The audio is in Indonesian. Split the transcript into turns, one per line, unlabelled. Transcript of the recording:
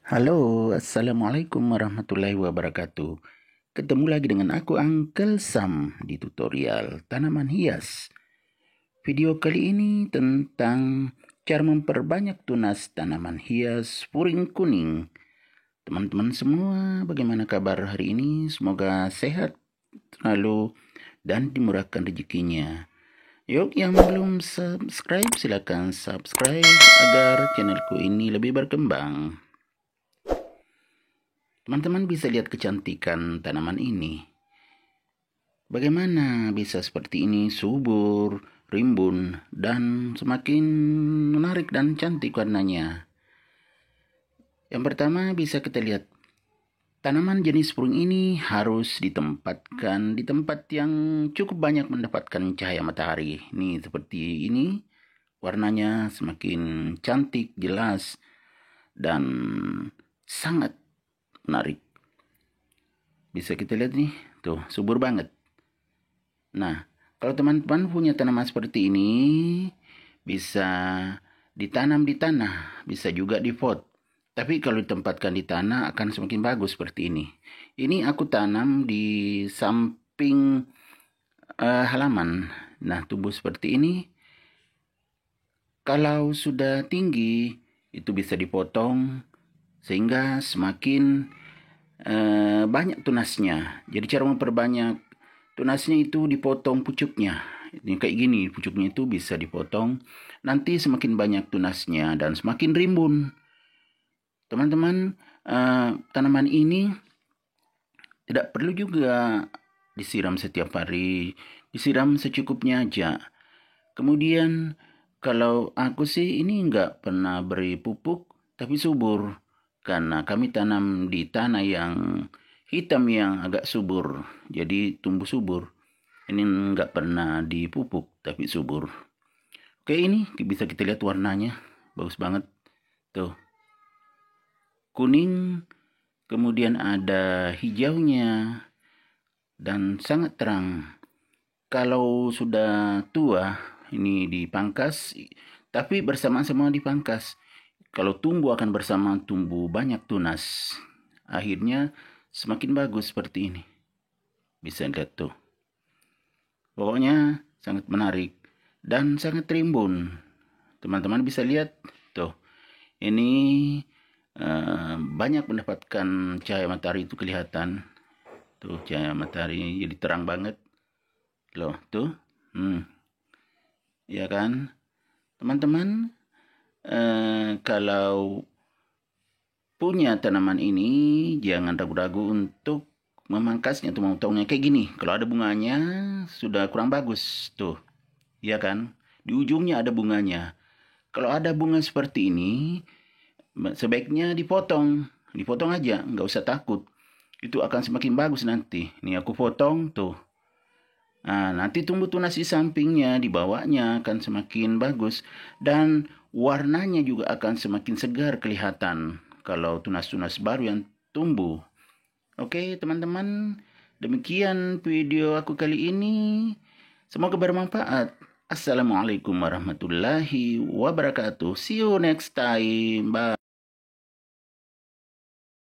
Halo, Assalamualaikum warahmatullahi wabarakatuh. Ketemu lagi dengan aku Uncle Sam di tutorial tanaman hias. Video kali ini tentang cara memperbanyak tunas tanaman hias puring kuning. Teman-teman semua, bagaimana kabar hari ini? Semoga sehat selalu dan dimurahkan rezekinya. Yuk, yang belum subscribe silakan subscribe agar channelku ini lebih berkembang. Teman-teman bisa lihat kecantikan tanaman ini. Bagaimana bisa seperti ini, subur, rimbun, dan semakin menarik dan cantik warnanya. Yang pertama bisa kita lihat, tanaman jenis puring ini harus ditempatkan di tempat yang cukup banyak mendapatkan cahaya matahari. Ini seperti ini, warnanya semakin cantik, jelas, dan sangat menarik. Bisa kita lihat nih, tuh subur banget. Nah, kalau teman-teman punya tanaman seperti ini, bisa ditanam di tanah, bisa juga di pot. Tapi kalau ditempatkan di tanah akan semakin bagus seperti ini. Ini aku tanam di samping halaman. Nah, tumbuh seperti ini. Kalau sudah tinggi, itu bisa dipotong sehingga semakin banyak tunasnya. Jadi cara memperbanyak tunasnya itu dipotong pucuknya. Ini kayak gini, pucuknya itu bisa dipotong. Nanti semakin banyak tunasnya dan semakin rimbun. Teman-teman, tanaman ini tidak perlu juga disiram setiap hari. Disiram secukupnya aja. Kemudian kalau aku sih ini nggak pernah beri pupuk, tapi subur. Karena kami tanam di tanah yang hitam yang agak subur. Jadi tumbuh subur. Ini nggak pernah dipupuk, tapi subur. Oke, ini bisa kita lihat warnanya. Bagus banget. Tuh. Kuning, kemudian ada hijaunya, dan sangat terang. Kalau sudah tua, ini dipangkas, tapi bersama-sama dipangkas. Kalau tumbuh akan bersama tumbuh banyak tunas. Akhirnya semakin bagus seperti ini. Bisa lihat tuh. Pokoknya sangat menarik dan sangat rimbun. Teman-teman bisa lihat tuh. Ini banyak mendapatkan cahaya matahari itu kelihatan. Tuh cahaya matahari jadi terang banget. Loh, tuh. Ya kan? Teman-teman, kalau punya tanaman ini jangan ragu-ragu untuk memangkasnya atau memotongnya kayak gini. Kalau ada bunganya sudah kurang bagus tuh. Ya kan? Di ujungnya ada bunganya. Kalau ada bunga seperti ini, sebaiknya dipotong. Dipotong aja, nggak usah takut. Itu akan semakin bagus nanti. Nih aku potong tuh. Nah, nanti tumbuh tunas di sampingnya, di bawahnya akan semakin bagus. Dan warnanya juga akan semakin segar kelihatan kalau tunas-tunas baru yang tumbuh. Oke, teman-teman, demikian video aku kali ini. Semoga bermanfaat. Assalamualaikum warahmatullahi wabarakatuh. See you next time. Bye.